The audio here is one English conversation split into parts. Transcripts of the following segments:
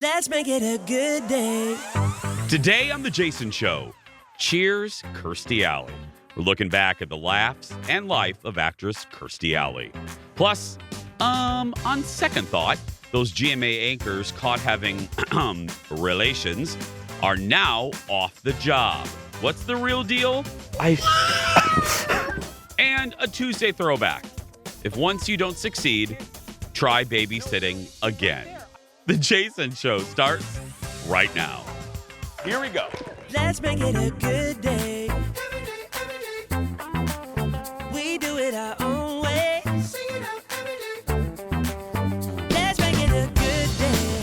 Let's make it a good day. Today on The Jason Show, cheers, Kirstie Alley. We're looking back at the laughs and life of actress Kirstie Alley. Plus, on second thought, those GMA anchors caught having relations are now off the job. What's the real deal? And a Tuesday throwback. If once you don't succeed, try babysitting again. The Jason Show starts right now. Here we go. Let's make it a good day. We do it our own way. Let's make it a good day.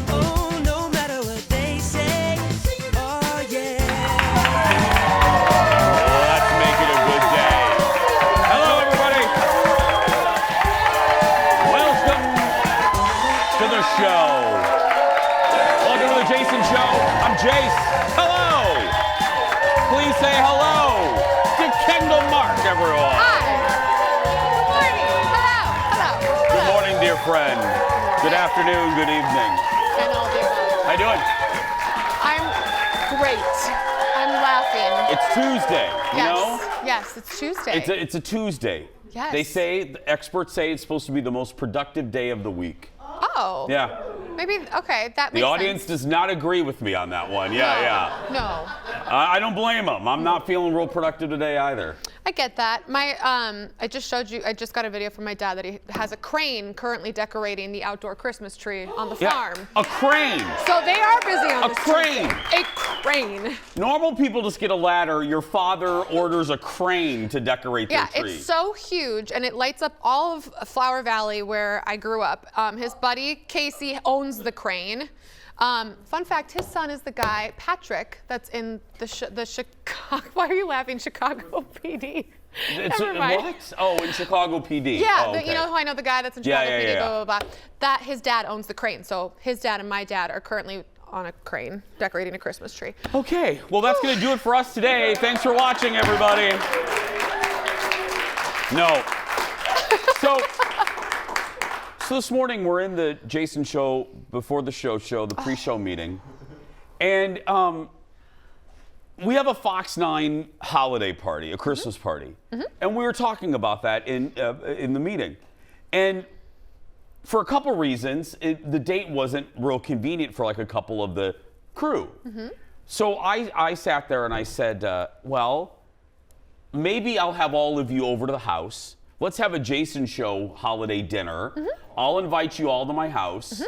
Oh, no matter what they say. Oh, yeah. Let's make it a good day. Hello, everybody. Welcome to the show. Welcome to the Jason Show. I'm Jace. Hello. Please say hello to Kendall Mark, everyone. Hi. Good morning. Hello. Good morning, dear friend. Good afternoon, good evening. And all the above. How you doing? I'm great. I'm laughing. It's Tuesday, you know? Yes, it's Tuesday. It's a Tuesday. Yes. They say, the experts say it's supposed to be the most productive day of the week. Oh. Yeah. Maybe, okay, that makes The audience sense. does not agree with me on that one. Yeah. No. I don't blame them. I'm not feeling real productive today either. I get that. I just showed you, I just got a video from my dad that he has a crane currently decorating the outdoor Christmas tree on the farm. A crane. So they are busy on A this crane. Tuesday. A crane. Normal people just get a ladder. Your father orders a crane to decorate their tree. It's so huge, and it lights up all of Flower Valley where I grew up. His buddy, Casey, owns the crane. Fun fact, his son is the guy, Patrick, that's in the Chicago, why are you laughing, Chicago PD? Never mind. What? Oh, in Chicago PD. Yeah, Oh, okay. you know who I know, the guy that's in Chicago PD, yeah. blah, blah, blah. That, his dad owns the crane, so his dad and my dad are currently on a crane decorating a Christmas tree. Okay, well, that's going to do it for us today. Thanks for watching, everybody. No. So this morning we're in the Jason Show, before the show, the pre-show meeting. And we have a Fox 9 holiday party, a Christmas party. And we were talking about that in the meeting. And for a couple reasons, the date wasn't real convenient for like a couple of the crew. So I sat there and I said, well, maybe I'll have all of you over to the house. Let's have a Jason Show holiday dinner. I'll invite you all to my house.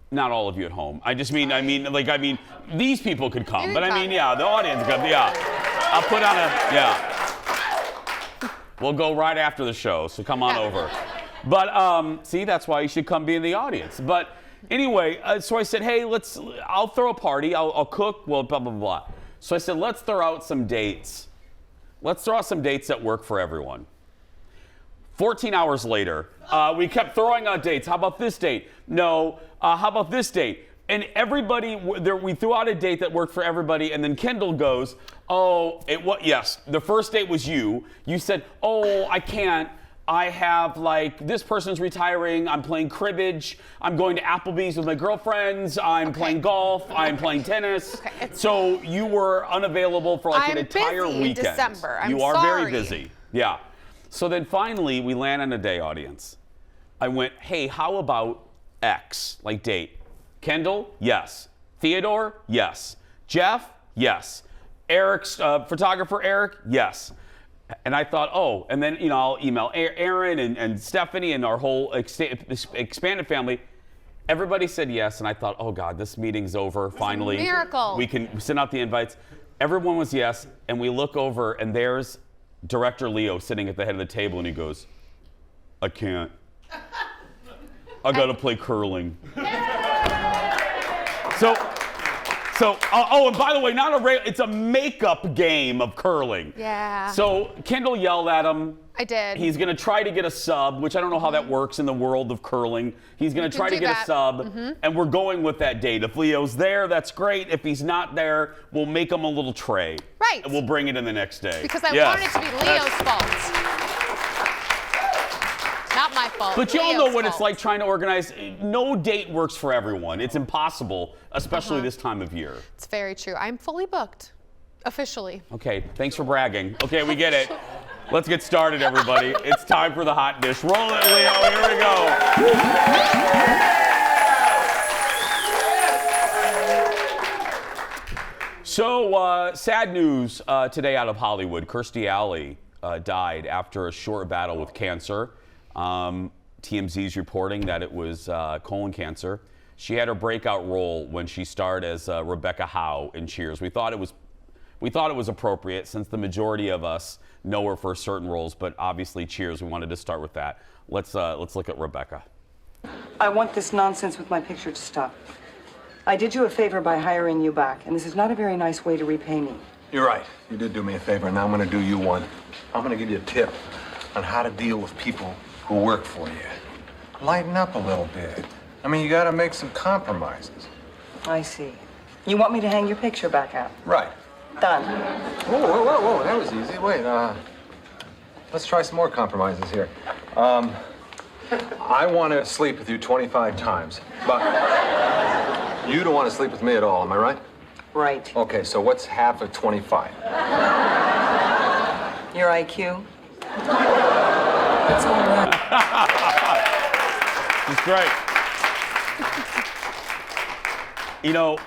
Not all of you at home. I mean, these people could come. But I mean, yeah, the audience could, yeah. I'll put on We'll go right after the show, so come on over. But, see, that's why you should come be in the audience. But anyway, so I said, hey, I'll throw a party. I'll cook, well, blah, blah, blah. So I said, let's throw out some dates. Let's throw out some dates that work for everyone. 14 hours later, we kept throwing out dates. How about this date? No. How about this date? And everybody, we threw out a date that worked for everybody, and then Kendall goes, oh, yes, the first date was you. You said, oh, I can't. I have, this person's retiring. I'm playing cribbage. I'm going to Applebee's with my girlfriends. I'm playing golf. I'm playing tennis. Okay. So you were unavailable for an entire weekend. weekend. December. You are very busy. Yeah. So then finally, we land on a day, audience. I went, hey, how about X, like date? Kendall? Yes. Theodore? Yes. Jeff? Yes. Eric's photographer, Eric? Yes. And I thought, oh, and then, I'll email Aaron and Stephanie and our whole expanded family. Everybody said yes, and I thought, oh, God, this meeting's over, finally. It's a miracle. We can send out the invites. Everyone was yes, and we look over, and there's Director Leo sitting at the head of the table, and he goes, I can't. I gotta play curling. And by the way, it's a makeup game of curling. Yeah. So Kendall yelled at him. I did. He's gonna try to get a sub, which I don't know how that works in the world of curling. He's gonna try to get a sub, and we're going with that date. If Leo's there, that's great. If he's not there, we'll make him a little tray. Right. And we'll bring it in the next day. Because I want it to be Leo's fault. Not my fault. But you all know Leo's what it's fault. like trying to organize. No date works for everyone. It's impossible, especially this time of year. It's very true. I'm fully booked, officially. Okay, thanks for bragging. Okay, we get it. Let's get started, everybody. It's time for the hot dish. Roll it, Leo. Here we go. So, sad news today out of Hollywood. Kirstie Alley died after a short battle with cancer. TMZ's reporting that it was colon cancer. She had her breakout role when she starred as Rebecca Howe in Cheers. We thought it was appropriate since the majority of us know her for certain roles, but obviously Cheers, we wanted to start with that. Let's look at Rebecca. I want this nonsense with my picture to stop. I did you a favor by hiring you back, and this is not a very nice way to repay me. You're right. You did do me a favor, and now I'm going to do you one. I'm going to give you a tip on how to deal with people who work for you. Lighten up a little bit. I mean, you got to make some compromises. I see. You want me to hang your picture back out? Right. Done. Whoa, whoa, whoa, whoa. That was easy. Wait, let's try some more compromises here. I want to sleep with you 25 times, but you don't want to sleep with me at all, am I right? Right. Okay, so what's half of 25? Your IQ? That's all right. It's great. You know,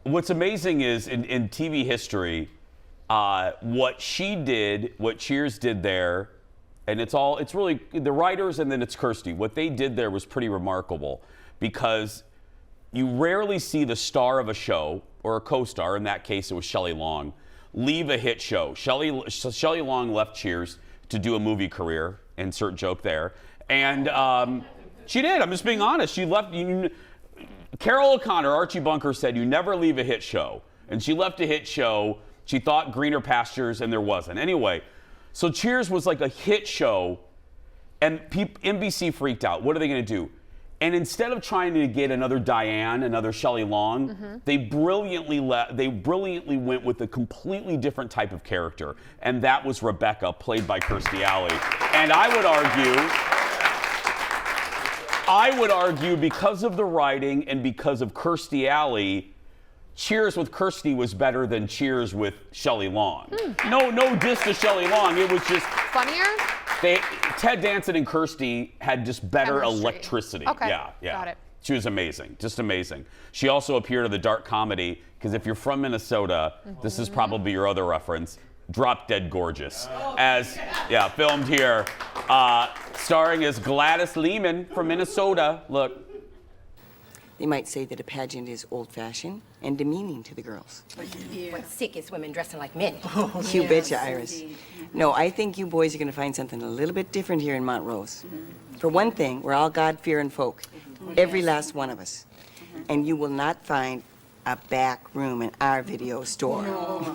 what's amazing is in TV history, what she did, what Cheers did there, and it's really the writers and then it's Kirstie. What they did there was pretty remarkable because you rarely see the star of a show or a co-star, in that case it was Shelley Long, leave a hit show. Shelley Long left Cheers to do a movie career, insert joke there, and she did. I'm just being honest. She left. Carol O'Connor, Archie Bunker said, "You never leave a hit show," and she left a hit show. She thought greener pastures, and there wasn't. Anyway, so Cheers was like a hit show, and NBC freaked out. What are they going to do? And instead of trying to get another Diane, another Shelley Long, they brilliantly went with a completely different type of character, and that was Rebecca, played by Kirstie Alley. And I would argue because of the writing and because of Kirstie Alley, Cheers with Kirstie was better than Cheers with Shelley Long. No diss to Shelley Long. It was just Funnier? Ted Danson and Kirstie had just better Chemistry. electricity. Okay, Yeah. got it. She was amazing, just amazing. She also appeared in the dark comedy, because if you're from Minnesota, this is probably your other reference, Drop Dead Gorgeous. Filmed here, starring as Gladys Lehman from Minnesota. Look. They might say that a pageant is old-fashioned and demeaning to the girls. What sick is women dressing like men? You betcha, Iris. No, I think you boys are going to find something a little bit different here in Montrose. For one thing, we're all God-fearing folk, every last one of us. And you will not find a back room in our video store.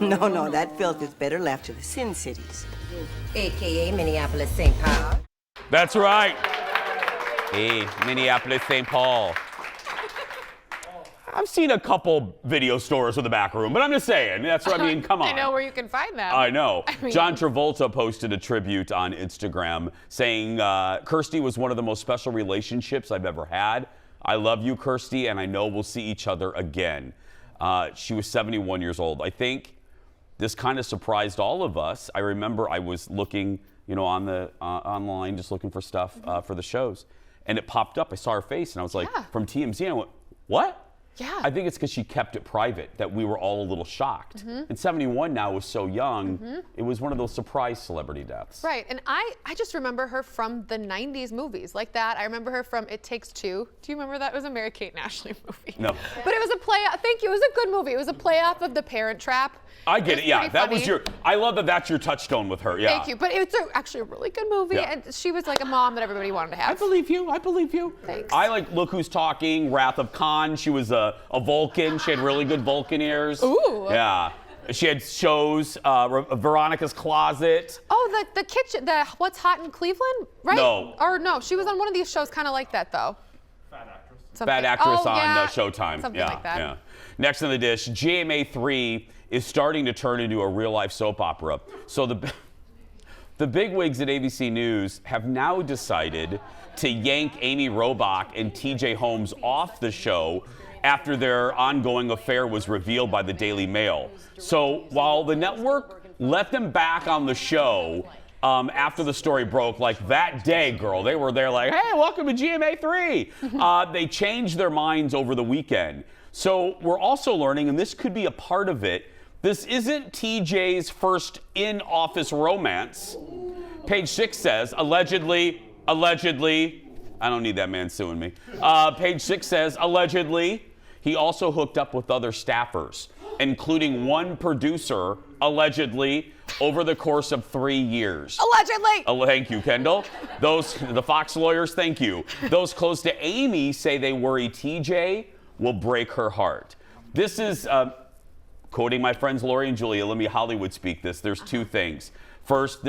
No, that filth is better left to the Sin Cities. AKA Minneapolis, St. Paul. That's right. Hey, Minneapolis, St. Paul. I've seen a couple video stores with a back room, but I'm just saying. That's what I mean. Come on. I know where you can find them. I know. mean- John Travolta posted a tribute on Instagram saying, Kirstie was one of the most special relationships I've ever had. I love you, Kirstie, and I know we'll see each other again. She was 71 years old. I think this kind of surprised all of us. I remember I was looking, on the online, just looking for stuff for the shows, and it popped up. I saw her face, and I was like, Yeah. from TMZ, and I went, what? Yeah. I think it's because she kept it private that we were all a little shocked. And 71 now was so young, it was one of those surprise celebrity deaths. Right, and I just remember her from the 90s movies like that. I remember her from It Takes Two. Do you remember that? It was a Mary Kate and Ashley movie. No. But it was a play, thank you, it was a good movie. It was a play off of The Parent Trap. I get it, yeah. pretty That was funny. I love that that's your touchstone with her, yeah. Thank you, but it's actually a really good movie, Yeah. and she was like a mom that everybody wanted to I have. believe you. Thanks. I like Look Who's Talking, Wrath of Khan. She was a Vulcan. She had really good Vulcan ears. Ooh. Yeah. She had shows, Veronica's Closet. Oh, the kitchen, the What's Hot in Cleveland, right? No. Or no, she was on one of these shows kind of like that, though. Bad actress Oh, on yeah, Showtime. Something yeah, like that. Yeah. Next on the dish, GMA 3 is starting to turn into a real life soap opera. So The bigwigs at ABC News have now decided to yank Amy Robach and TJ Holmes off the show after their ongoing affair was revealed by the Daily Mail. So while the network let them back on the show after the story broke, like that day, girl, they were there like, hey, welcome to GMA3. They changed their minds over the weekend. So we're also learning, and this could be a part of it, this isn't TJ's first in-office romance. Page 6 says, allegedly, I don't need that man suing me. Page 6 says, allegedly, he also hooked up with other staffers, including one producer, allegedly, over the course of 3 years. Allegedly! Thank you, Kendall. The Fox lawyers, thank you. Those close to Amy say they worry TJ will break her heart. This is, quoting my friends Lori and Julia, let me Hollywood speak this. There's two things. First,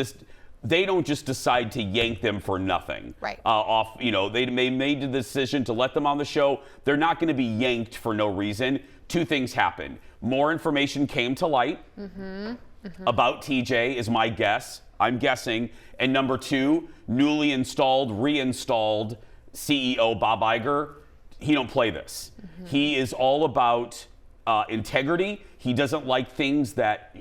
they don't just decide to yank them for nothing. Right. They made the decision to let them on the show. They're not going to be yanked for no reason. Two things happened. More information came to light about TJ is my guess. I'm guessing. And number two, reinstalled CEO Bob Iger, he don't play this. He is all about integrity. He doesn't like things that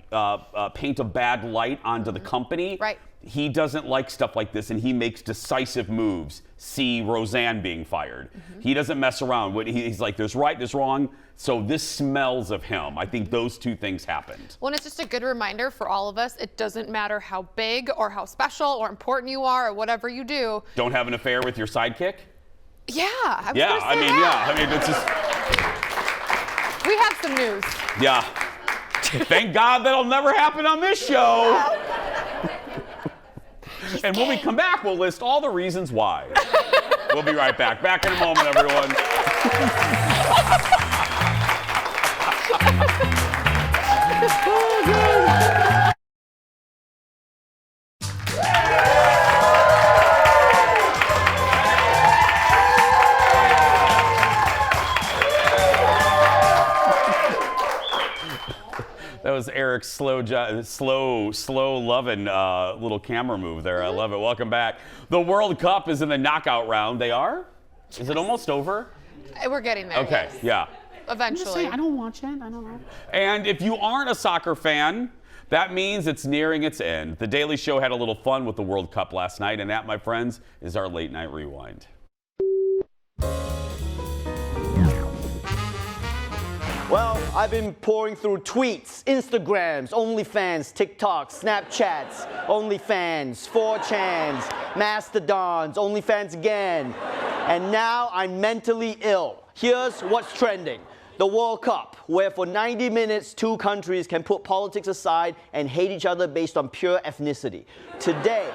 paint a bad light onto the company. Right. He doesn't like stuff like this, and he makes decisive moves. See Roseanne being fired. He doesn't mess around. He's like, there's right, there's wrong. So this smells of him. I think those two things happened. Well, and it's just a good reminder for all of us. It doesn't matter how big or how special or important you are or whatever you do. Don't have an affair with your sidekick? Yeah. It's just. We have some news. Yeah. Thank God that'll never happen on this show. And when we come back, we'll list all the reasons why. We'll be right back. Back in a moment, everyone. That was Eric's slow loving little camera move there. I love it. Welcome back. The World Cup is in the knockout round. They are? Is it almost over? We're getting there. Okay, yeah. Eventually. I don't watch it. I don't know. And if you aren't a soccer fan, that means it's nearing its end. The Daily Show had a little fun with the World Cup last night, and that, my friends, is our late night rewind. Well, I've been pouring through tweets, Instagrams, OnlyFans, TikToks, Snapchats, OnlyFans, 4chans, Mastodons, OnlyFans again. And now I'm mentally ill. Here's what's trending. The World Cup, where for 90 minutes, two countries can put politics aside and hate each other based on pure ethnicity. Today,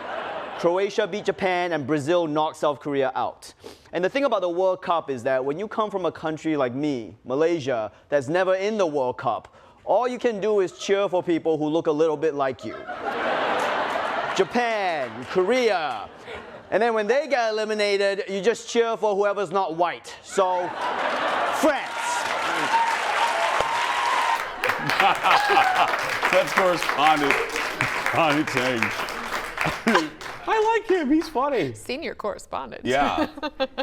Croatia beat Japan and Brazil knocked South Korea out. And the thing about the World Cup is that when you come from a country like me, Malaysia, that's never in the World Cup, all you can do is cheer for people who look a little bit like you. Japan, Korea. And then when they get eliminated, you just cheer for whoever's not white. So, France. That's correspondent. I like him. He's funny. Senior correspondent. Yeah.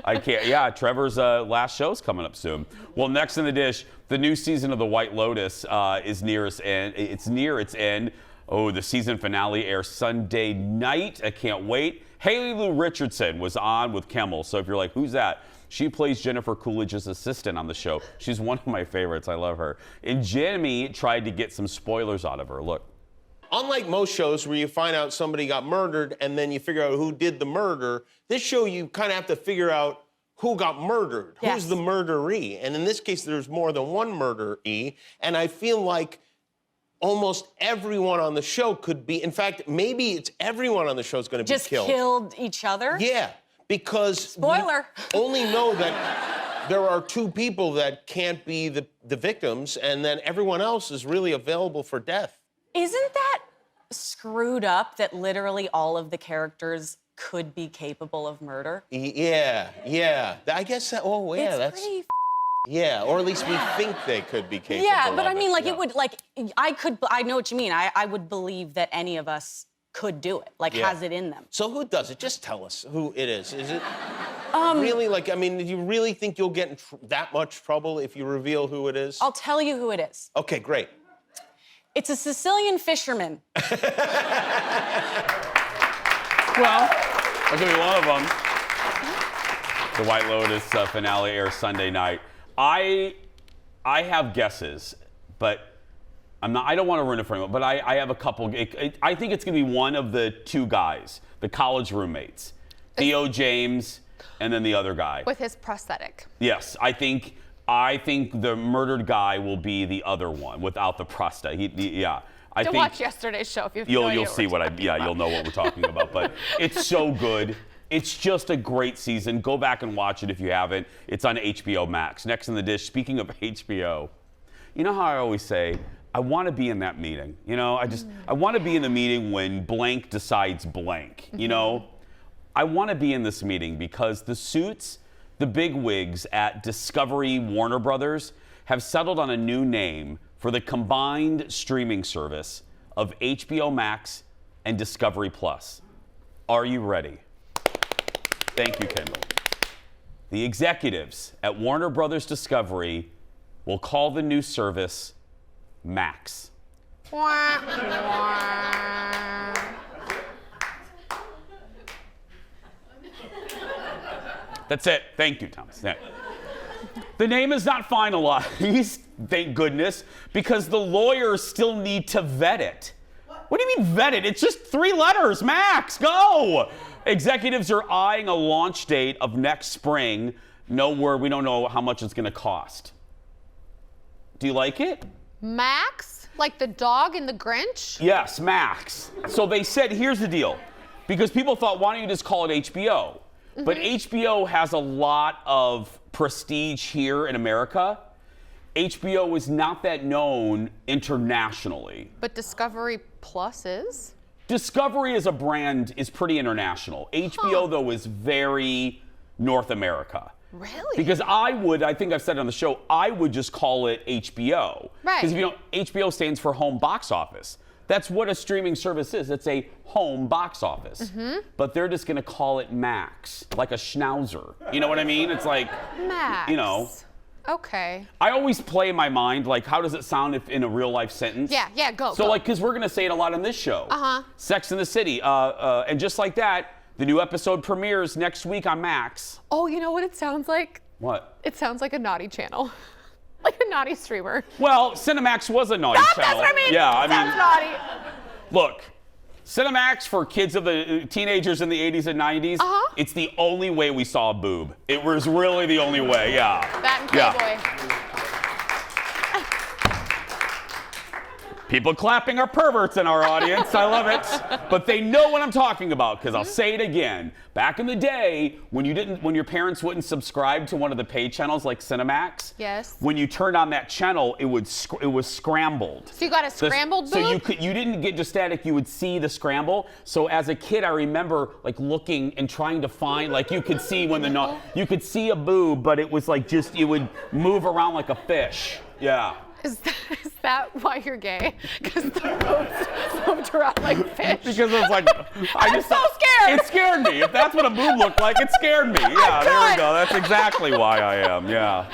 I can't. Yeah, Trevor's last show's coming up soon. Well, next in the dish, the new season of The White Lotus is near its end. It's near its end. Oh, the season finale airs Sunday night. I can't wait. Haley Lou Richardson was on with Kimmel. So if you're like, who's that? She plays Jennifer Coolidge's assistant on the show. She's one of my favorites. I love her. And Jimmy tried to get some spoilers out of her. Look. Unlike most shows where you find out somebody got murdered and then you figure out who did the murder, this show you kind of have to figure out who got murdered, who's the murderee. And in this case, there's more than one murderee. And I feel like almost everyone on the show could be, in fact, maybe it's everyone on the show is going to be killed. Just killed each other? Yeah, because spoiler. We only know that there are two people that can't be the victims, and then everyone else is really available for death. Isn't that screwed up that literally all of the characters could be capable of murder? Yeah. I guess that, that's pretty yeah, or at least we think they could be capable. Yeah, but of I mean, it. like, it would, like, I know what you mean. I would believe that any of us could do it, like has it in them. So who does it? Just tell us who it is. Is it really like, I mean, do you really think you'll get in that much trouble if you reveal who it is? I'll tell you who it is. Okay, great. It's a Sicilian fisherman. Well, that could be one of them. The White Lotus finale airs Sunday night. I have guesses, but I don't want to ruin it for anyone, but I have a couple. I think it's going to be one of the two guys, the college roommates, Theo James, and then the other guy. With his prosthetic. Yes, I think the murdered guy will be the other one without the prosthetic. I think watch yesterday's show if you have you'll see what you'll know what we're talking about. But it's so good. It's just a great season. Go back and watch it if you haven't. It's on HBO Max. Next in the dish. Speaking of HBO, you know how I always say, I want to be in that meeting. You know, I want to be in the meeting when blank decides blank. You know, I want to be in this meeting because the suits, the big wigs at Discovery Warner Brothers have settled on a new name for the combined streaming service of HBO Max and Discovery Plus. Are you ready? Thank you, Kendall. The executives at Warner Brothers Discovery will call the new service Max. That's it. Thank you, Thomas. Yeah. The name is not finalized, thank goodness, because the lawyers still need to vet it. What do you mean vet it? It's just 3 letters, Max, go! Executives are eyeing a launch date of next spring. No word, we don't know how much it's gonna cost. Do you like it? Max? Like the dog in the Grinch? Yes, Max. So they said, here's the deal. Because people thought, why don't you just call it HBO? But HBO has a lot of prestige here in America. HBO is not that known internationally. But Discovery Plus is? Discovery as a brand is pretty international. HBO, though, is very North America. Really? Because I think I've said it on the show, I would just call it HBO. Right. Because if you know, HBO stands for home box office. That's what a streaming service is. It's a home box office. But they're just going to call it Max, like a schnauzer. You know what I mean? It's like, Max. you know. Okay. I always play in my mind, like, how does it sound if in a real life sentence? Yeah, go. So, go. like, because we're going to say it a lot on this show. Sex in the City. And just like that, the new episode premieres next week on Max. Oh, you know what it sounds like? What? It sounds like a naughty channel. Like a naughty streamer. Well, Cinemax was a naughty channel. That's what I mean. Yeah, Sounds naughty. Look, Cinemax for kids of the teenagers in the 80s and 90s, it's the only way we saw a boob. It was really the only way, yeah. That and Playboy. People clapping are perverts in our audience. I love it. But they know what I'm talking about, because I'll say it again. Back in the day, when your parents wouldn't subscribe to one of the pay channels like Cinemax, yes, when you turned on that channel, it was scrambled. So you got a scrambled boob? So you didn't get just static, you would see the scramble. So as a kid, I remember like looking and trying to find, like you could see you could see a boob, but it was like just, it would move around like a fish. Yeah. Is that why you're gay? Because the boobs moved around like fish. Because it was like, I'm so scared. It scared me. If that's what a boob looked like, it scared me. Yeah, there we go. That's exactly why I am. Yeah.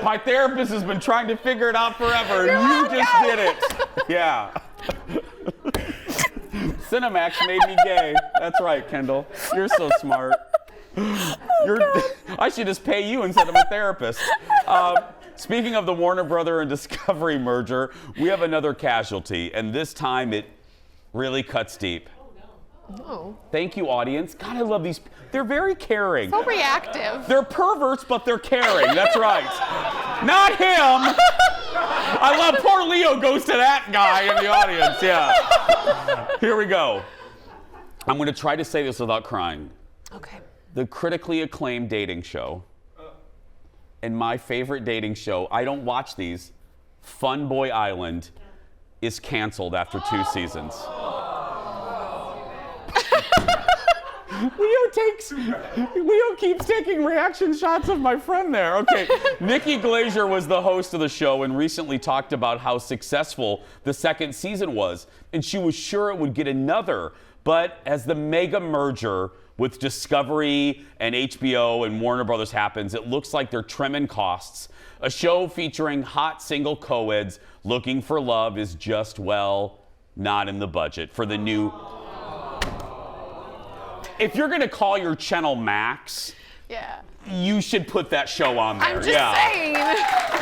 My therapist has been trying to figure it out forever. You just did it. Yeah. Cinemax made me gay. That's right, Kendall. You're so smart. I should just pay you instead of a therapist. Speaking of the Warner Brother and Discovery merger, we have another casualty, and this time it really cuts deep. No. Thank you, audience. God, I love these. They're very caring. So reactive. They're perverts, but they're caring. That's right. Not him. I love poor Leo goes to that guy in the audience. Yeah. Here we go. I'm going to try to say this without crying. Okay. The critically acclaimed dating show, and my favorite dating show, I don't watch these, Fun Boy Island, is canceled after 2 seasons. Leo keeps taking reaction shots of my friend there. Okay, Nikki Glaser was the host of the show and recently talked about how successful the second season was, and she was sure it would get another. But as the mega merger with Discovery and HBO and Warner Brothers happens, it looks like they're trimming costs. A show featuring hot single co-eds looking for love is just, well, not in the budget for the new... If you're going to call your channel Max, you should put that show on there. I'm just saying.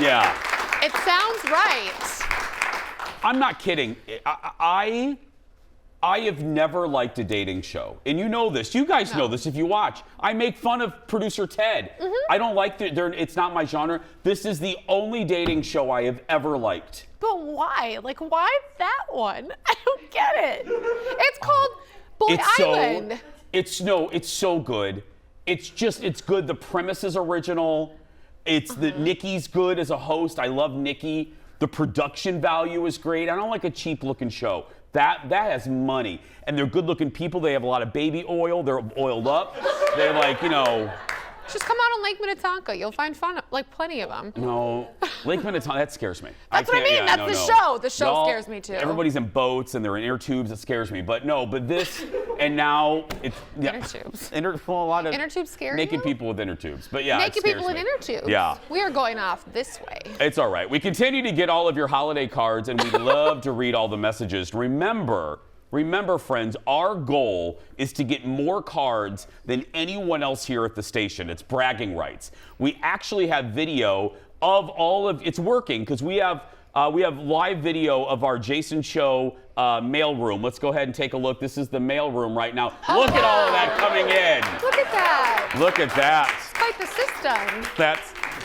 Yeah. It sounds right. I'm not kidding. I have never liked a dating show. And you know this. You guys know this if you watch. I make fun of producer Ted. I don't like it's not my genre. This is the only dating show I have ever liked. But why? Like, why that one? I don't get it. It's called Boy Island. It's so good. It's good. The premise is original. Nikki's good as a host. I love Nikki. The production value is great. I don't like a cheap looking show. That has money. And they're good looking people. They have a lot of baby oil. They're oiled up. They're like, Just come out on Lake Minnetonka. You'll find plenty of them. No, Lake Minnetonka, that scares me. That's what I mean. That's the show. The show scares me too. Everybody's in boats and they're in inner tubes. It scares me. But this, and now it's inner tubes. A lot of inner tubes scare naked you? people with inner tubes. But yeah, naked people in inner tubes. Yeah, we are going off this way. It's all right. We continue to get all of your holiday cards, and we love to read all the messages. Remember, friends, our goal is to get more cards than anyone else here at the station. It's bragging rights. We actually have video of it's working because we have live video of our Jason Show mail room. Let's go ahead and take a look. This is the mail room right now. Look at all of that coming in. Look at that. Look at that. It's quite the system.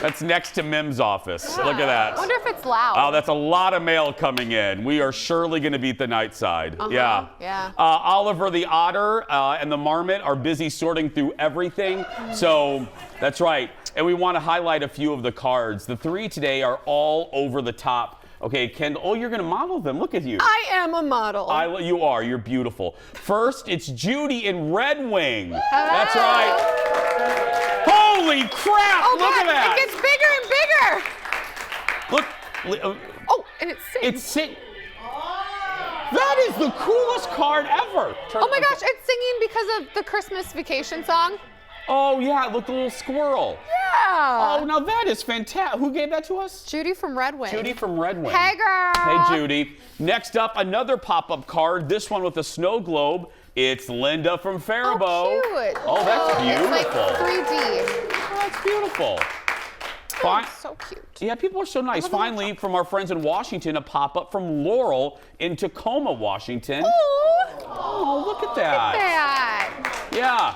That's next to Mim's office. Look at that. I wonder if it's loud. Oh, that's a lot of mail coming in. We are surely going to beat the night side. Yeah. Oliver the Otter and the Marmot are busy sorting through everything. So that's right. And we want to highlight a few of the cards. The three today are all over the top. Okay, Kendall. Oh, you're going to model them. Look at you. I am a model. You are. You're beautiful. First, it's Judy in Red Wing. That's right. Holy crap! Oh, look God, at that! It gets bigger and bigger! Look. Oh, and it's singing. That is the coolest card ever! Oh my gosh, it's singing because of the Christmas vacation song. Oh yeah, look, the little squirrel. Yeah! Oh, now that is fantastic. Who gave that to us? Judy from Red Wing. Judy from Red Wing. Hey, girl! Hey, Judy. Next up, another pop-up card, this one with a snow globe. It's Linda from Faribault. Oh, cute. Oh, that's beautiful. It's like 3D. Oh, that's beautiful. Oh, so cute. Yeah, people are so nice. Finally, from our friends in Washington, a pop-up from Laurel in Tacoma, Washington. Oh, look at that. Look at that. Yeah.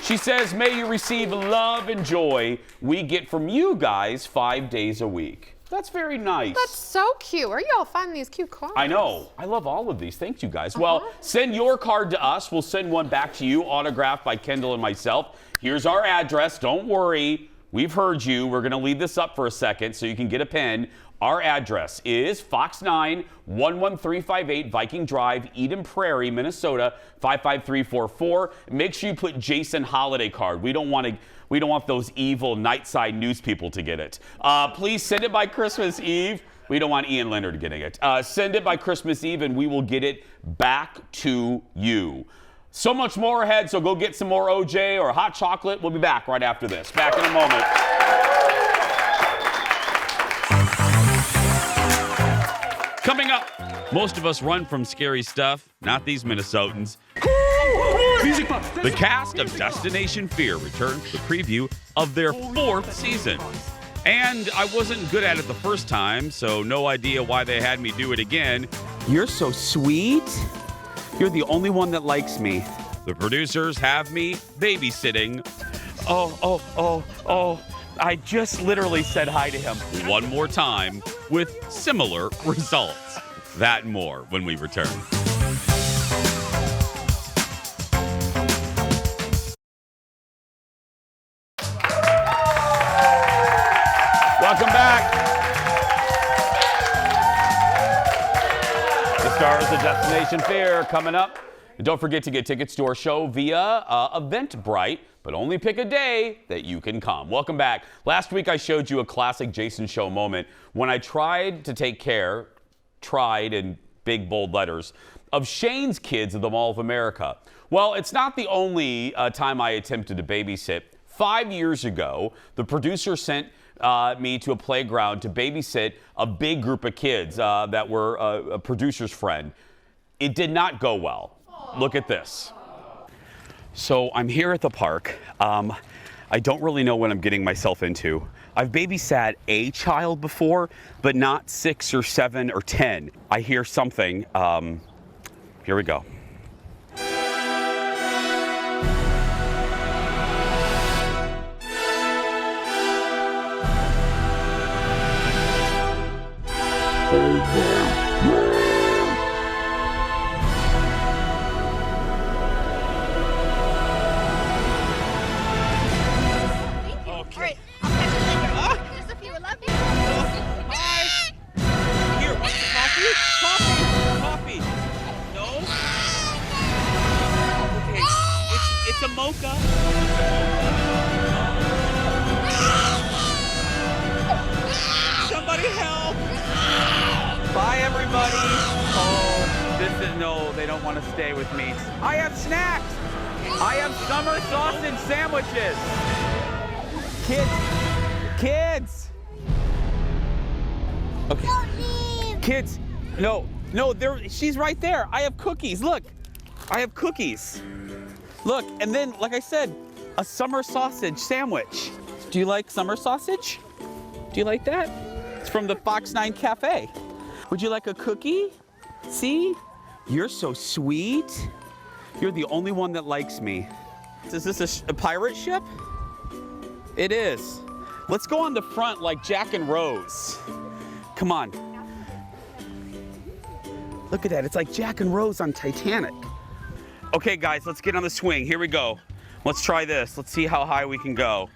She says, may you receive love and joy we get from you guys 5 days a week. That's very nice. That's so cute. Where are y'all finding these cute cards? I know. I love all of these. Thank you, guys. Well, send your card to us. We'll send one back to you, autographed by Kendall and myself. Here's our address. Don't worry. We've heard you. We're going to leave this up for a second so you can get a pen. Our address is Fox 9, 11358 Viking Drive, Eden Prairie, Minnesota, 55344. Make sure you put Jason Holiday card. We don't want those evil Nightside news people to get it. Please send it by Christmas Eve. We don't want Ian Leonard getting it. Send it by Christmas Eve and we will get it back to you. So much more ahead, so go get some more OJ or hot chocolate. We'll be back right after this. Back in a moment. Coming up, most of us run from scary stuff, not these Minnesotans. The cast of Destination Fear returns for the preview of their 4th season. And I wasn't good at it the first time, so no idea why they had me do it again. You're so sweet. You're the only one that likes me. The producers have me babysitting. Oh. I just literally said hi to him one more time with similar results. That and more when we return. Welcome back. The stars of Destination Fear coming up. And don't forget to get tickets to our show via Eventbrite, but only pick a day that you can come. Welcome back. Last week I showed you a classic Jason Show moment when I tried to take care, tried in big bold letters, of Shane's kids at the Mall of America. Well, it's not the only time I attempted to babysit. 5 years ago, the producer sent me to a playground to babysit a big group of kids that were a producer's friend. It did not go well. Look at this. So I'm here at the park. I don't really know what I'm getting myself into. I've babysat a child before, but not 6 or 7 or 10. I hear something. Here we go. It's a mocha. Somebody help. Bye, everybody. Oh, this is, no, they don't want to stay with me. I have snacks. I have summer sausage sandwiches. Kids. Okay. Kids, no, she's right there. I have cookies, look. I have cookies. Look, and then, like I said, a summer sausage sandwich. Do you like summer sausage? Do you like that? It's from the Fox 9 Cafe. Would you like a cookie? See? You're so sweet. You're the only one that likes me. Is this a pirate ship? It is. Let's go on the front like Jack and Rose. Come on. Look at that, it's like Jack and Rose on Titanic. Okay, guys, let's get on the swing. Here we go. Let's try this. Let's see how high we can go.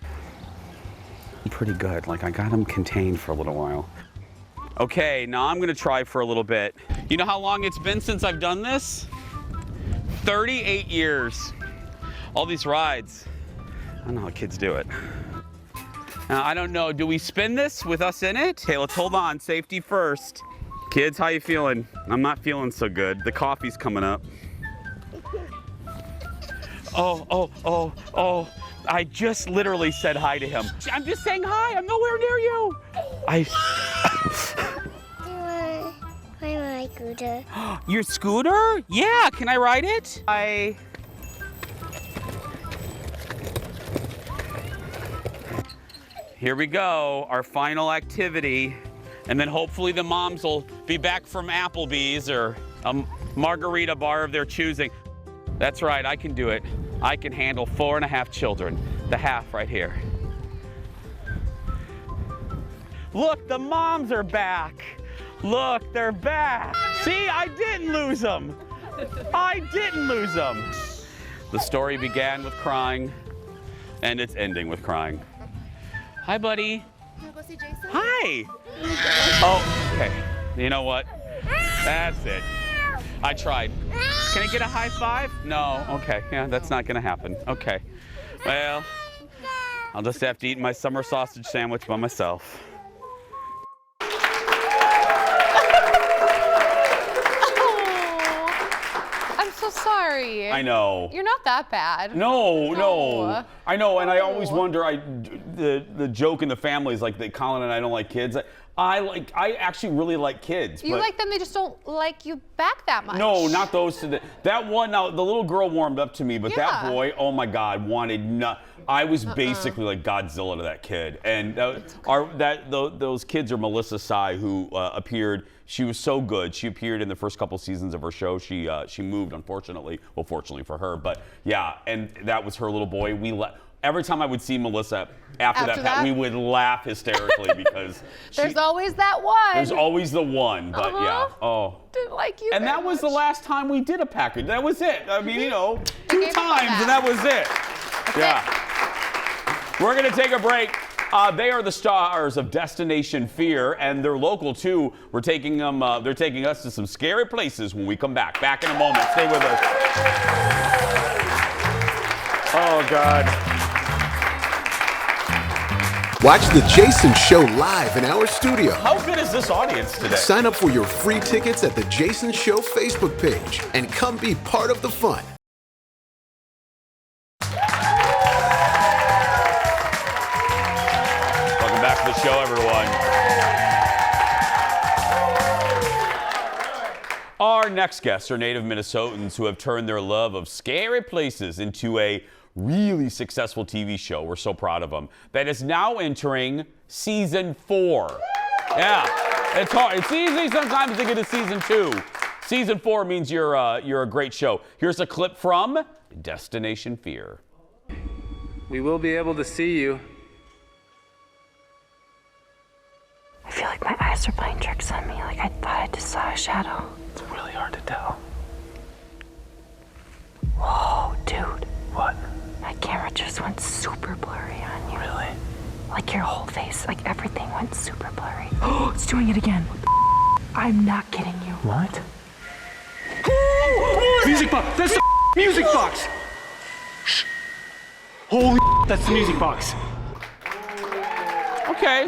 I'm pretty good. Like, I got them contained for a little while. Okay, now I'm gonna try for a little bit. You know how long it's been since I've done this? 38 years. All these rides. I don't know how kids do it. Now, I don't know, do we spin this with us in it? Okay, let's hold on, safety first. Kids, how you feeling? I'm not feeling so good. The coffee's coming up. Oh, I just literally said hi to him. I'm just saying hi, I'm nowhere near you. My scooter. Your scooter? Yeah, can I ride it? Here we go, our final activity. And then hopefully the moms will be back from Applebee's or a margarita bar of their choosing. That's right, I can do it. I can handle 4.5 children. The half right here. Look, the moms are back. Look, they're back. See, I didn't lose them. I didn't lose them. The story began with crying, and it's ending with crying. Hi, buddy. Wanna go see Jason? Hi. Oh, okay. You know what? That's it. I tried. Can I get a high five? No. Okay. Yeah, that's not gonna happen. Okay. Well, I'll just have to eat my summer sausage sandwich by myself. I'm so sorry. I know. You're not that bad. No. I know, and I always wonder. The joke in the family is like that Colin and I don't like kids. I actually really like kids. You like them, they just don't like you back that much. No, not those two. That one, now the little girl warmed up to me, but Yeah. that boy, oh my God, wanted nut. I was basically like Godzilla to that kid. And those kids are Melissa Sy, who appeared. She was so good. She appeared in the first couple seasons of her show. She moved, unfortunately. Well, fortunately for her, but yeah. And that was her little boy. Every time I would see Melissa after that, we would laugh hysterically because there's always that one. There's always the one, but yeah. Oh. Didn't like you. And that was the last time we did a package. That was it. I mean, 2 times, and that was it. Yeah. We're gonna take a break. They are the stars of Destination Fear, and they're local too. We're taking them. They're taking us to some scary places when we come back. Back in a moment. Stay with us. Oh God. Watch The Jason Show live in our studio. How good is this audience today? Sign up for your free tickets at The Jason Show Facebook page and come be part of the fun. Welcome back to the show, everyone. Our next guests are native Minnesotans who have turned their love of scary places into a really successful TV show. We're so proud of them. That is now entering season 4. Yeah, it's hard. It's easy sometimes to get to season 2. Season 4 means you're a great show. Here's a clip from Destination Fear. We will be able to see you. I feel like my eyes are playing tricks on me. Like I thought I just saw a shadow. It's really hard to tell. Whoa, dude. What? My camera just went super blurry on you. Really? Like your whole face, like everything went super blurry. Oh, it's doing it again. I'm not kidding you. What? Music box! That's the music box! Shh. Holy that's the music box. Okay,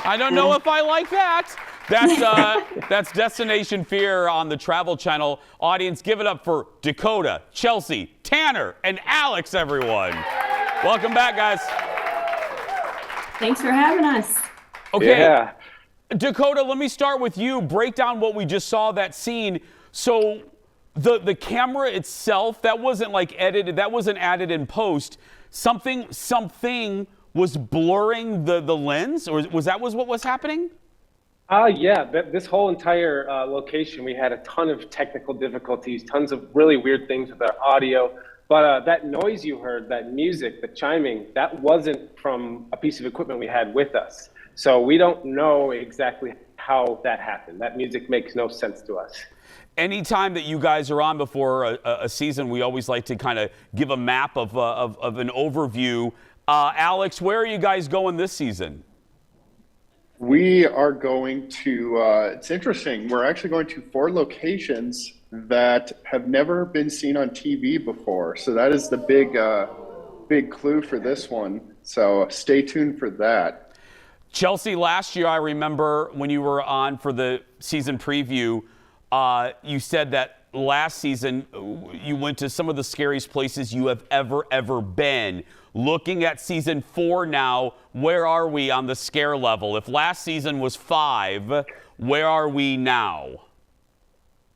I don't know if I like that. That's Destination Fear on the Travel Channel. Audience, give it up for Dakota, Chelsea, Tanner, and Alex, everyone. Welcome back, guys. Thanks for having us. Okay, Yeah. Dakota, let me start with you. Break down what we just saw, that scene. So the camera itself, that wasn't like edited, that wasn't added in post. Something was blurring the lens, or was that what was happening? Yeah, this whole entire location, we had a ton of technical difficulties, tons of really weird things with our audio. But that noise you heard, that music, the chiming, that wasn't from a piece of equipment we had with us. So we don't know exactly how that happened. That music makes no sense to us. Anytime that you guys are on before a season, we always like to kind of give a map of an overview. Alex, where are you guys going this season? We are going to, it's interesting, we're actually going to 4 locations that have never been seen on TV before. So that is the big clue for this one. So stay tuned for that. Chelsea, last year I remember when you were on for the season preview, you said that last season you went to some of the scariest places you have ever been. Looking at season 4 now, where are we on the scare level? If last season was 5, where are we now?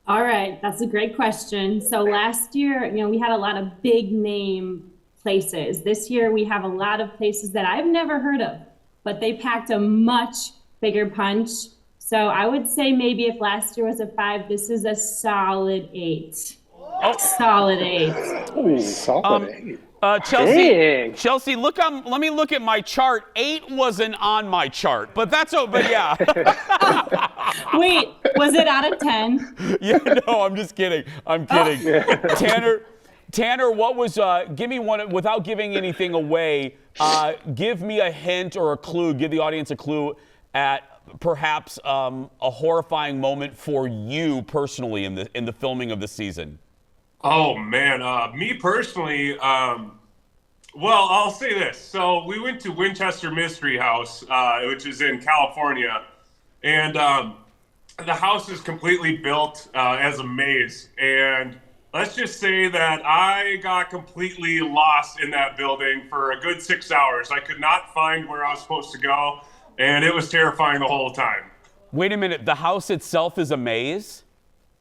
All right, that's a great question. So last year, we had a lot of big name places. This year we have a lot of places that I've never heard of, but they packed a much bigger punch. So I would say maybe if last year was a 5, this is a solid 8. Oh. Solid 8. Ooh, solid 8. Chelsea, let me look at my chart. 8 wasn't on my chart, but but yeah. Wait, was it out of 10? Yeah, no, I'm just kidding. I'm kidding. Tanner, what was, give me one, without giving anything away, give me a hint or a clue, give the audience a clue at perhaps a horrifying moment for you personally in the filming of the season. Oh man, me personally, well, I'll say this. So we went to Winchester Mystery House, which is in California, and the house is completely built as a maze. And let's just say that I got completely lost in that building for a good 6 hours. I could not find where I was supposed to go, and it was terrifying the whole time. Wait a minute, the house itself is a maze?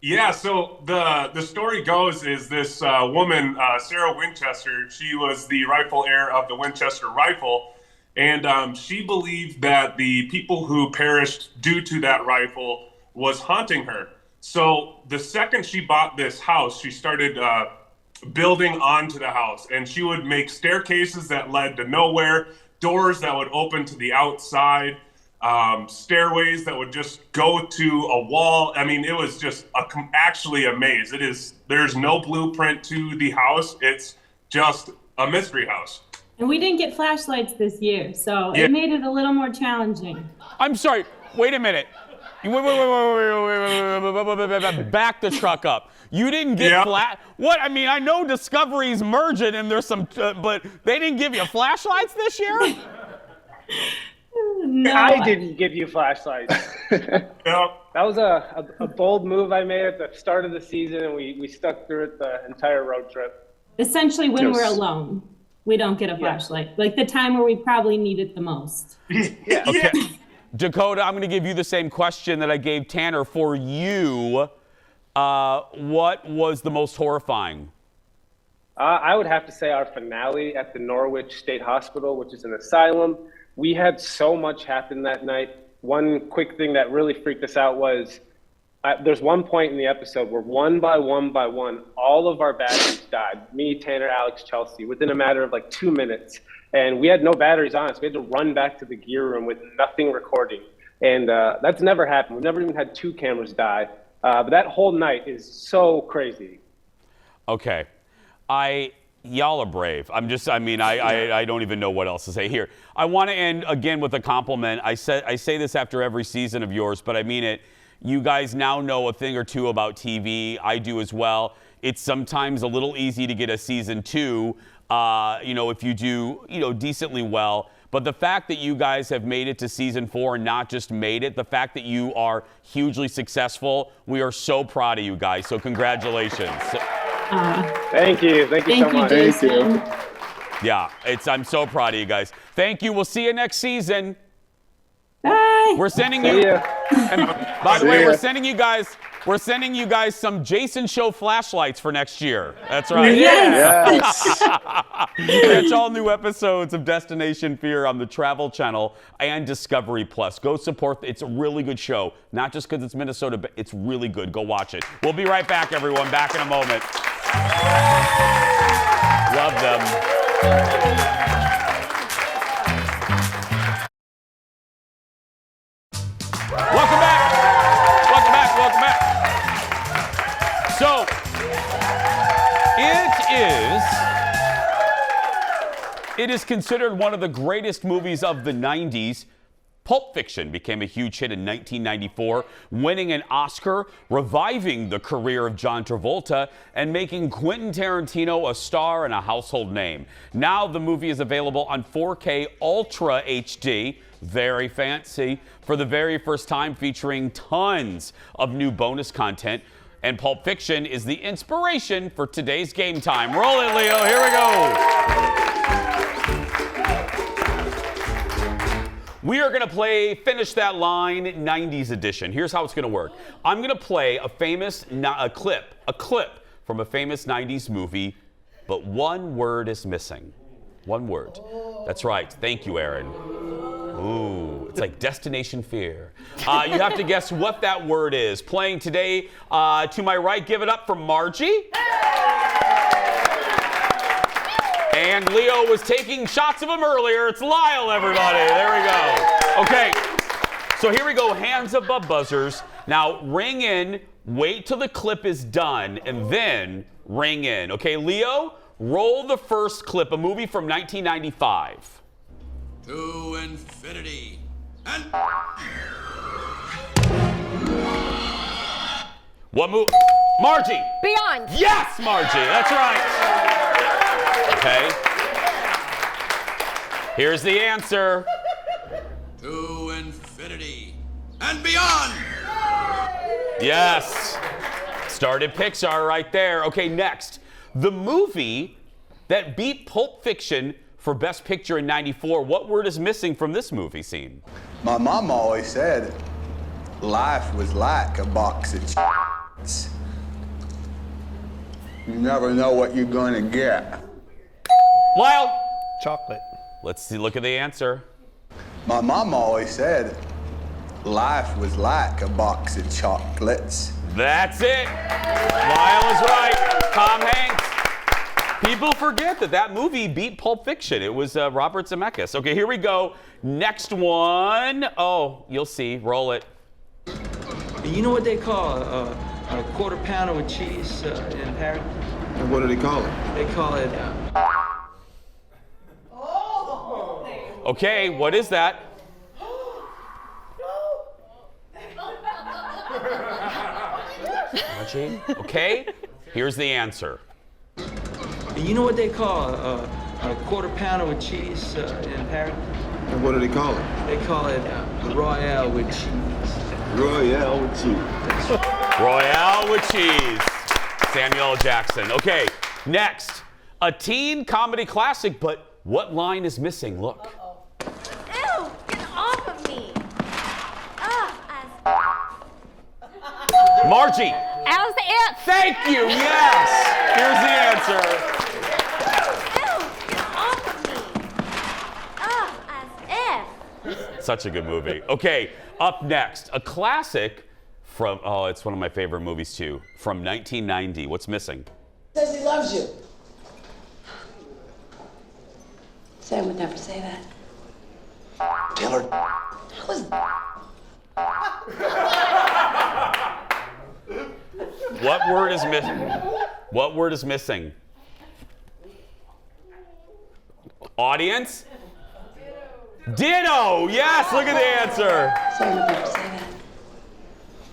Yeah, so the story goes is this woman, Sarah Winchester, she was the rightful heir of the Winchester rifle, and she believed that the people who perished due to that rifle was haunting her. So the second she bought this house, she started building onto the house, and she would make staircases that led to nowhere, doors that would open to the outside, stairways that would just go to a wall. I mean, it was just actually a maze. There's no blueprint to the house. It's just a mystery house. And we didn't get flashlights this year, so Yeah. it made it a little more challenging. I'm sorry. Wait a minute. Wait. Back the truck up. You didn't get flat. What? I mean, I know Discovery's merging and there's some, but they didn't give you flashlights this year? No, I didn't give you flashlights. That was a bold move I made at the start of the season, and we stuck through it the entire road trip. Essentially, when Yes. we're alone, we don't get a flashlight. Like the time where we probably need it the most. Okay. Dakota, I'm going to give you the same question that I gave Tanner. For you, what was the most horrifying? I would have to say our finale at the Norwich State Hospital, which is an asylum. We had so much happen that night. One quick thing that really freaked us out was there's one point in the episode where one by one, all of our batteries died. Me, Tanner, Alex, Chelsea, within a matter of like 2 minutes. And we had no batteries on us. We had to run back to the gear room with nothing recording. And that's never happened. We've never even had 2 cameras die. But that whole night is so crazy. Okay. Y'all are brave. I don't even know what else to say here. I want to end again with a compliment. I say this after every season of yours, but I mean it. You guys now know a thing or two about TV. I do as well. It's sometimes a little easy to get a season 2, if you do, decently well. But the fact that you guys have made it to season 4 and not just made it, the fact that you are hugely successful, we are so proud of you guys. So congratulations. Thank you. Thank you so much. Thank you. Yeah, I'm so proud of you guys. Thank you. We'll see you next season. Bye. We're sending you. And by the way, we're sending you guys some Jason Show flashlights for next year. That's right. Yes. Catch all new episodes of Destination Fear on the Travel Channel and Discovery Plus. Go support. It's a really good show. Not just because it's Minnesota, but it's really good. Go watch it. We'll be right back, everyone. Back in a moment. Love them. Welcome back. So, it is considered one of the greatest movies of the 90s. Pulp Fiction became a huge hit in 1994, winning an Oscar, reviving the career of John Travolta, and making Quentin Tarantino a star and a household name. Now the movie is available on 4K Ultra HD, very fancy, for the very first time, featuring tons of new bonus content. And Pulp Fiction is the inspiration for today's game time. Roll it, Leo. Here we go. We are going to Finish That Line 90s edition. Here's how it's going to work. I'm going to play a clip from a famous 90s movie, but one word is missing. One word. That's right. Thank you, Aaron. Ooh, it's like Destination Fear. You have to guess what that word is. Playing today, to my right, give it up for Margie. And Leo was taking shots of him earlier. It's Lyle, everybody. There we go. Okay, so here we go. Hands above buzzers. Now ring in, wait till the clip is done, and then ring in. Okay, Leo, roll the first clip, a movie from 1995. To infinity and... What movie? Margie. Beyond. Yes, Margie. That's right. Okay. Here's the answer. To infinity and beyond. Yes. Started Pixar right there. Okay, next. The movie that beat Pulp Fiction for Best Picture in '94. What word is missing from this movie scene? My mom always said life was like a box of chocolates. You never know what you're gonna get. Lyle. Chocolate. Let's see. Look at the answer. My mom always said life was like a box of chocolates. That's it. Lyle is right. Tom Hanks. People forget that movie beat Pulp Fiction. It was Robert Zemeckis. Okay, here we go. Next one. Oh, you'll see. Roll it. You know what they call a quarter pounder with cheese in Paris? And what do they call it? They call it... Okay, what is that? Margie? Okay, here's the answer. You know what they call a quarter pounder with cheese in Paris? And what do they call it? They call it Royale with cheese. Royale with cheese. Royale with cheese. Samuel L. Jackson. Okay, next. A teen comedy classic, but what line is missing? Look. Ew, get off of me. Margie. As if. Thank you, yes. Here's the answer. Ew, get off of me. As if. Such a good movie. Okay, up next, a classic from, oh, it's one of my favorite movies too, from 1990. What's missing? Says he loves you. Sam would never say that. Tell her. How is What word is missing? What word is missing? Audience? Ditto. Yes, look at the answer. Sam would never say that.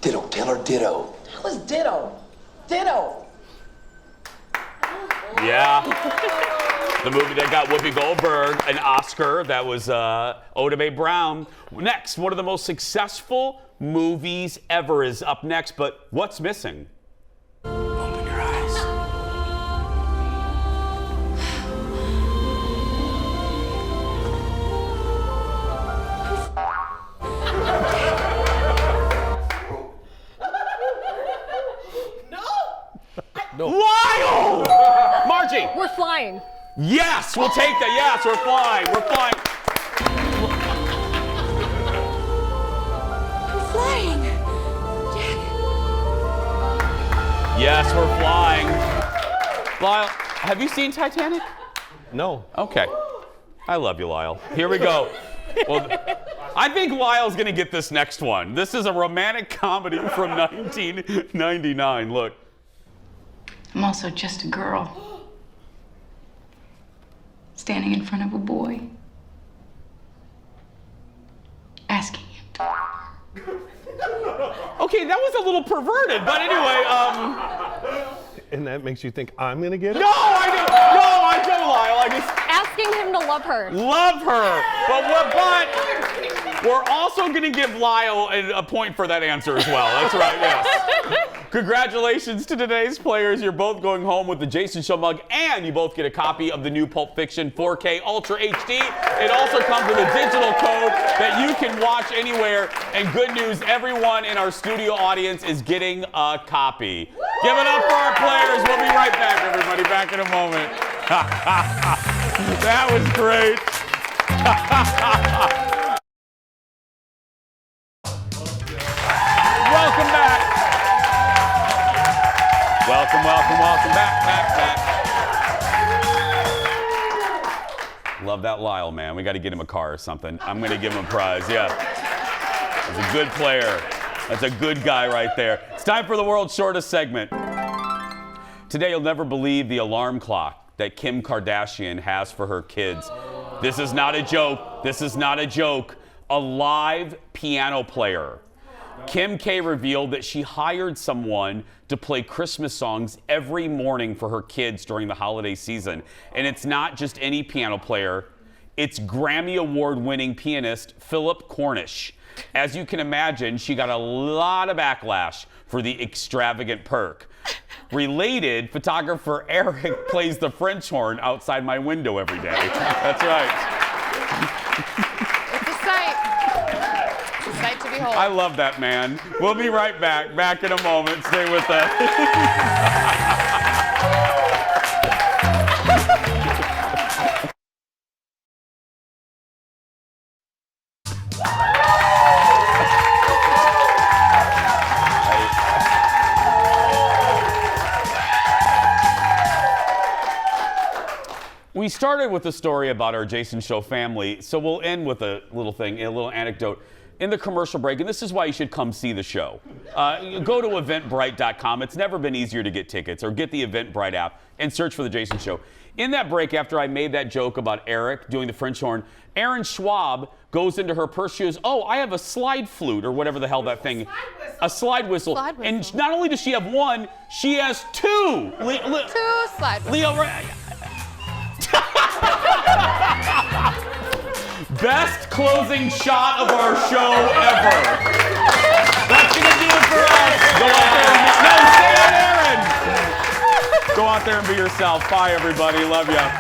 Ditto. Tell her ditto. How is ditto? Ditto. Yeah. The movie that got Whoopi Goldberg an Oscar. That was Oda Mae Brown. Next, one of the most successful movies ever is up next, but what's missing? Open your eyes. No. Lyle! Margie! We're flying. Yes, we'll take that. Yes, we're flying. We're flying. I'm flying. Yes, we're flying. Lyle, have you seen Titanic? No. Okay. I love you, Lyle. Here we go. Well, I think Lyle's gonna get this next one. This is a romantic comedy from 1999. Look. I'm also just a girl. Standing in front of a boy. Asking him to. Okay, that was a little perverted, but anyway, And that makes you think I'm gonna get it? No, I don't, Lyle. I just Asking him to love her. love her. But we're also gonna give Lyle a point for that answer as well. That's right, yes. Congratulations to today's players. You're both going home with the Jason Show mug, and you both get a copy of the new Pulp Fiction 4K Ultra HD. It also comes with a digital code that you can watch anywhere. And good news, everyone in our studio audience is getting a copy. Give it up for our players. We'll be right back, everybody. Back in a moment. That was great. Welcome back. Welcome back. Love that Lyle, man. We got to get him a car or something. I'm going to give him a prize, yeah. He's a good player. That's a good guy right there. It's time for the world's shortest segment. Today, you'll never believe the alarm clock that Kim Kardashian has for her kids. This is not a joke. This is not a joke. A live piano player. Kim K revealed that she hired someone to play Christmas songs every morning for her kids during the holiday season. And it's not just any piano player, it's Grammy Award-winning pianist Philip Cornish. As you can imagine, she got a lot of backlash for the extravagant perk. Related, photographer Eric plays the French horn outside my window every day. That's right. It's a sight. It's a sight to behold. I love that man. We'll be right back. Back in a moment. Stay with us. We started with a story about our Jason Show family, so we'll end with a little thing, a little anecdote. In the commercial break, and this is why you should come see the show. Go to eventbrite.com. It's never been easier to get tickets, or get the Eventbrite app and search for The Jason Show. In that break, after I made that joke about Eric doing the French horn, Aaron Schwab goes into her purse. She goes, "Oh, I have a slide flute," or whatever the hell that thing. A slide whistle. And not only does she have one, she has two. Two slide whistles. Leo, best closing shot of our show ever. That's gonna do it for us. Go out there and stay on Aaron. Go out there and be yourself. Bye, everybody. Love ya.